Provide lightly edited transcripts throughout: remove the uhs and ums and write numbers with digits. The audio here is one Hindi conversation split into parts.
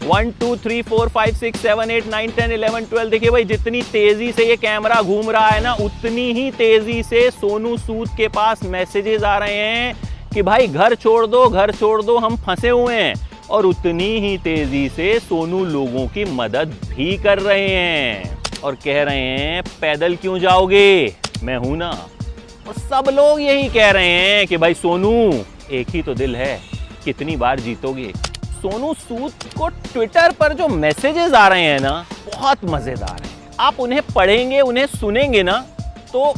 1 2 3 4 5 6 7 8 9 10 11 12। देखिए भाई, जितनी तेजी से ये कैमरा घूम रहा है ना, उतनी ही तेजी से सोनू सूद के पास मैसेजेस आ रहे हैं कि भाई घर छोड़ दो, हम फंसे हुए हैं। और उतनी ही तेजी से सोनू लोगों की मदद भी कर रहे हैं और कह रहे हैं पैदल क्यों जाओगे, मैं हूं ना। और सब लोग यही कह रहे हैं कि भाई सोनू, एक ही तो दिल है, कितनी बार जीतोगे। सोनू सूद को ट्विटर पर जो मैसेजेस आ रहे हैं ना, बहुत मजेदार हैं। आप उन्हें पढ़ेंगे, उन्हें सुनेंगे ना, तो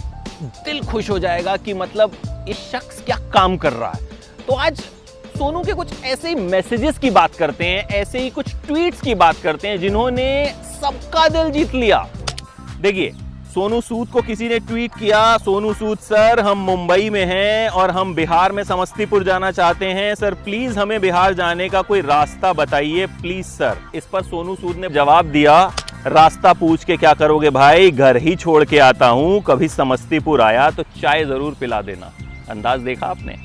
दिल खुश हो जाएगा कि मतलब ये शख्स क्या काम कर रहा है। तो आज सोनू के कुछ ऐसे ही मैसेजेस की बात करते हैं, ऐसे ही कुछ ट्वीट्स की बात करते हैं जिन्होंने सबका दिल जीत लिया। देखिए, सोनू सूद को किसी ने ट्वीट किया, सोनू सूद सर, हम मुंबई में हैं और हम बिहार में समस्तीपुर जाना चाहते हैं सर, प्लीज हमें बिहार जाने का कोई रास्ता बताइए प्लीज सर। इस पर सोनू सूद ने जवाब दिया, रास्ता पूछ के क्या करोगे भाई, घर ही छोड़ के आता हूं, कभी समस्तीपुर आया तो चाय जरूर पिला देना। अंदाज देखा आपने।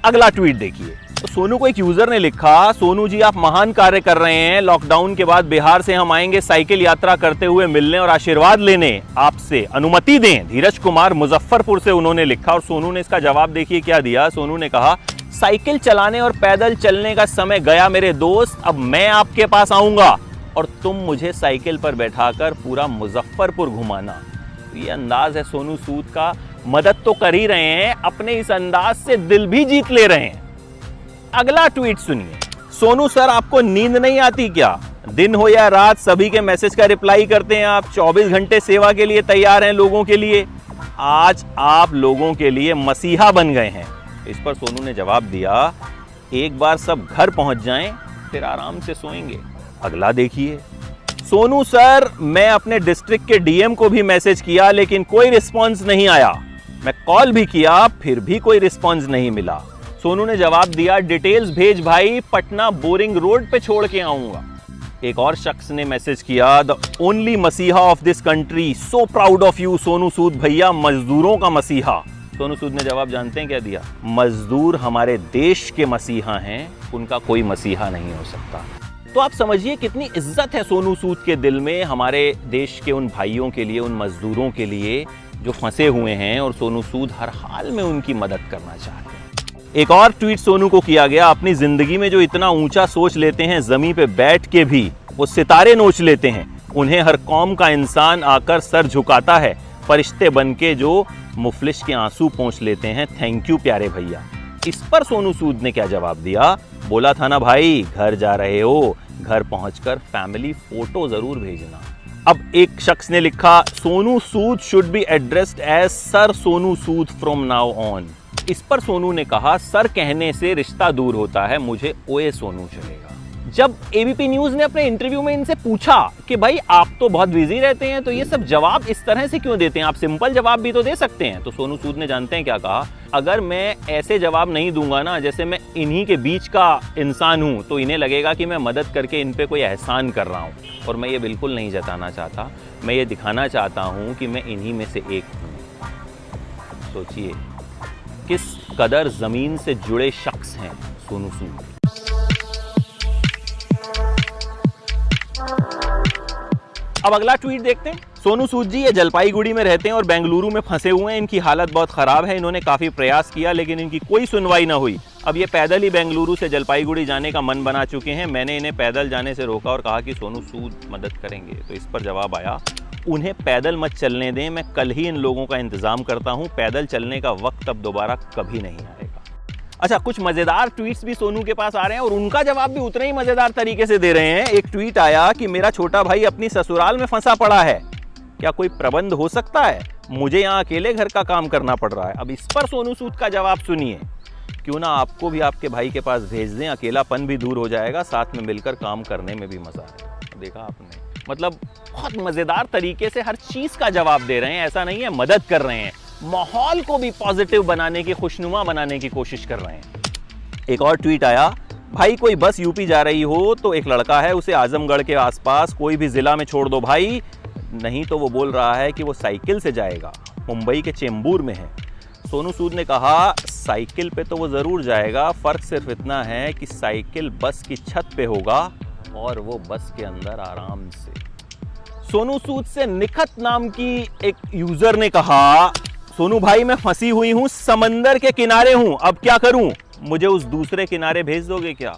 अगला ट्वीट देखिए, तो सोनू को एक यूजर ने लिखा, सोनू जी आप महान कार्य कर रहे हैं, लॉकडाउन के बाद बिहार से हम आएंगे साइकिल यात्रा करते हुए मिलने और आशीर्वाद लेने, आपसे अनुमति दें। धीरज कुमार मुजफ्फरपुर से उन्होंने लिखा और सोनू ने इसका जवाब देखिए क्या दिया। सोनू ने कहा, साइकिल चलाने और पैदल चलने का समय गया मेरे दोस्त, अब मैं आपके पास आऊंगा और तुम मुझे साइकिल पर बैठाकर पूरा मुजफ्फरपुर घुमाना। ये अंदाज है सोनू सूद का, मदद तो कर ही रहे हैं, अपने इस अंदाज से दिल भी जीत ले रहे हैं। अगला ट्वीट सुनिए, सोनू सर आपको नींद नहीं आती क्या, दिन हो या रात सभी के मैसेज का रिप्लाई करते हैं आप, 24 घंटे सेवा के लिए तैयार हैं लोगों के लिए, आज आप लोगों के लिए मसीहा बन गए हैं। इस पर सोनू ने जवाब दिया, एक बार सब घर पहुंच जाएं फिर आराम से सोएंगे। अगला देखिए, सोनू सर मैं अपने डिस्ट्रिक्ट के डीएम को भी मैसेज किया लेकिन कोई रिस्पॉन्स नहीं आया, मैं कॉल भी किया फिर भी कोई रिस्पॉन्स नहीं मिला। सोनू ने जवाब दिया, डिटेल्स भेज भाई, पटना बोरिंग रोड पे छोड़ के आऊंगा। एक और शख्स ने मैसेज किया, the only masiha of this country, so proud of you Sonu Sood भैया, मजदूरों का मसीहा। सोनू सूद ने जवाब जानते हैं क्या दिया, मजदूर हमारे देश के मसीहा हैं, उनका कोई मसीहा नहीं हो सकता। तो आप समझिए कितनी इज्जत है सोनू सूद के दिल में हमारे देश के उन भाइयों के लिए, उन मजदूरों के लिए जो फंसे हुए हैं, और सोनू सूद हर हाल में उनकी मदद करना चाहते हैं। एक और ट्वीट सोनू को किया गया, अपनी जिंदगी में जो इतना ऊंचा सोच लेते हैं, जमीन पे बैठ के भी वो सितारे नोच लेते हैं, उन्हें हर कौम का इंसान आकर सर झुकाता है, फरिश्ते बन के जो मुफलिस के आंसू पोंछ लेते हैं, थैंक यू प्यारे भैया। इस पर सोनू सूद ने क्या जवाब दिया, बोला था ना भाई घर जा रहे हो, घर पहुंचकर फैमिली फोटो जरूर भेजना। अब एक शख्स ने लिखा, Sonu Sood should be addressed as sir Sonu Sood from now on. इस पर सोनू ने कहा, सर कहने से रिश्ता दूर होता है, मुझे ओए सोनू चलेगा। जब एबीपी न्यूज ने अपने इंटरव्यू में इनसे पूछा कि भाई आप तो बहुत बिजी रहते हैं, तो ये सब जवाब इस तरह से क्यों देते हैं, आप सिंपल जवाब भी तो दे सकते हैं। तो सोनू सूद ने जानते हैं क्या कहा, अगर मैं ऐसे जवाब नहीं दूंगा ना, जैसे मैं इन्हीं के बीच का इंसान हूं, तो इन्हें लगेगा कि मैं मदद करके इन पे कोई एहसान कर रहा हूं, और मैं ये बिल्कुल नहीं जताना चाहता। मैं ये दिखाना चाहता हूं कि मैं इन्हीं में से एक हूं। सोचिए किस कदर जमीन से जुड़े शख्स हैं सोनू सूद। अब अगला ट्वीट देखते हैं। सोनू सूद जी ये जलपाईगुड़ी में रहते हैं और बेंगलुरु में फंसे हुए हैं, इनकी हालत बहुत खराब है, इन्होंने काफी प्रयास किया लेकिन इनकी कोई सुनवाई ना हुई। अब ये पैदल ही बेंगलुरु से जलपाईगुड़ी जाने का मन बना चुके हैं। मैंने इन्हें पैदल जाने से रोका और कहा कि सोनू सूद मदद करेंगे, तो इस पर जवाब आया, उन्हें पैदल मत चलने दें, मैं कल ही इन लोगों का इंतजाम करता हूं, पैदल चलने का वक्त अब दोबारा कभी नहीं आएगा। अच्छा, कुछ मजेदार ट्वीट्स भी सोनू के पास आ रहे हैं और उनका जवाब भी उतने ही मजेदार तरीके से दे रहे हैं। एक ट्वीट आया कि मेरा छोटा भाई अपनी ससुराल में फंसा पड़ा है, क्या कोई प्रबंध हो सकता है, मुझे यहाँ अकेले घर का काम करना पड़ रहा है। अब इस पर सोनू सूद का जवाब सुनिए, क्यों ना आपको भी आपके भाई के पास भेज दें, अकेलापन भी दूर हो जाएगा, साथ में मिलकर काम करने में भी मजा आएगा। देखा आपने, मतलब बहुत मजेदार तरीके से हर चीज का जवाब दे रहे हैं। ऐसा नहीं है मदद कर रहे हैं, माहौल को भी पॉजिटिव बनाने की, खुशनुमा बनाने की कोशिश कर रहे हैं। एक और ट्वीट आया, भाई कोई बस यूपी जा रही हो तो एक लड़का है, उसे आजमगढ़ के आसपास कोई भी जिला में छोड़ दो भाई, नहीं तो वो बोल रहा है कि वो साइकिल से जाएगा, मुंबई के चेंबूर में है। सोनू सूद ने कहा, साइकिल पे तो वो जरूर जाएगा, फर्क सिर्फ इतना है कि साइकिल बस की छत पे होगा और वो बस के अंदर आराम से। सोनू सूद से निखत नाम की एक यूजर ने कहा, सोनू भाई मैं फंसी हुई हूं, समंदर के किनारे हूं, अब क्या करूं, मुझे उस दूसरे किनारे भेज दोगे क्या?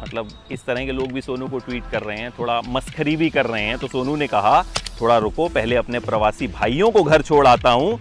मतलब इस तरह के लोग भी सोनू को ट्वीट कर रहे हैं, थोड़ा मस्खरी भी कर रहे हैं। तो सोनू ने कहा थोड़ा रुको, पहले अपने प्रवासी भाइयों को घर छोड़ आता हूं,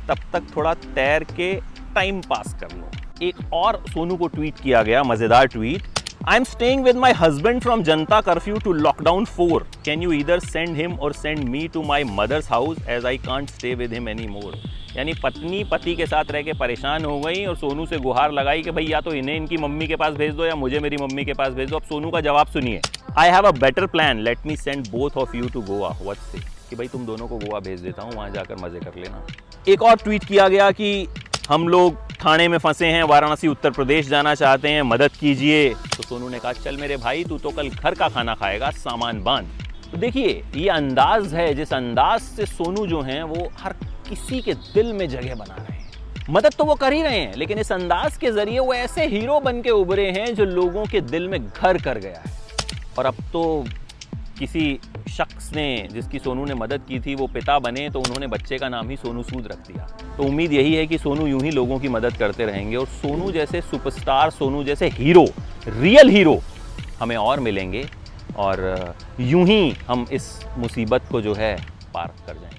तब तक थोड़ा तैर के टाइम पास कर लो। एक और सोनू को ट्वीट किया गया, मजेदार tweet, I am staying with my husband from Janata curfew to lockdown 4, can you either send him or send me to my mother's house as I can't stay with him any more. यानी पत्नी पति के साथ रह के परेशान हो गई और सोनू से गुहार लगाई कि भाई या तो इन्हें इनकी मम्मी के पास भेज दो या मुझे मेरी मम्मी के पास भेज दो। अब सोनू का जवाब सुनिए, I have a better plan, let me send both of you to Goa. What say, कि भाई तुम दोनों को गोवा भेज देता हूँ, वहां जाकर मजे कर लेना। एक और ट्वीट किया गया कि हम लोग थाने में फंसे हैं, वाराणसी उत्तर प्रदेश जाना चाहते हैं, मदद कीजिए। तो सोनू ने कहा चल मेरे भाई, तू तो कल घर का खाना खाएगा, सामान बांध। तो देखिए ये अंदाज है, जिस अंदाज से सोनू जो हैं वो हर किसी के दिल में जगह बना रहे हैं। मदद तो वो कर ही रहे हैं, लेकिन इस अंदाज के जरिए वो ऐसे हीरो बन के उभरे हैं जो लोगों के दिल में घर कर गया है। और अब तो किसी शख्स ने, जिसकी सोनू ने मदद की थी, वो पिता बने तो उन्होंने बच्चे का नाम ही सोनू सूद रख दिया। तो उम्मीद यही है कि सोनू यूं ही लोगों की मदद करते रहेंगे और सोनू जैसे सुपरस्टार, सोनू जैसे हीरो, रियल हीरो हमें और मिलेंगे और यूं ही हम इस मुसीबत को जो है पार कर जाएंगे।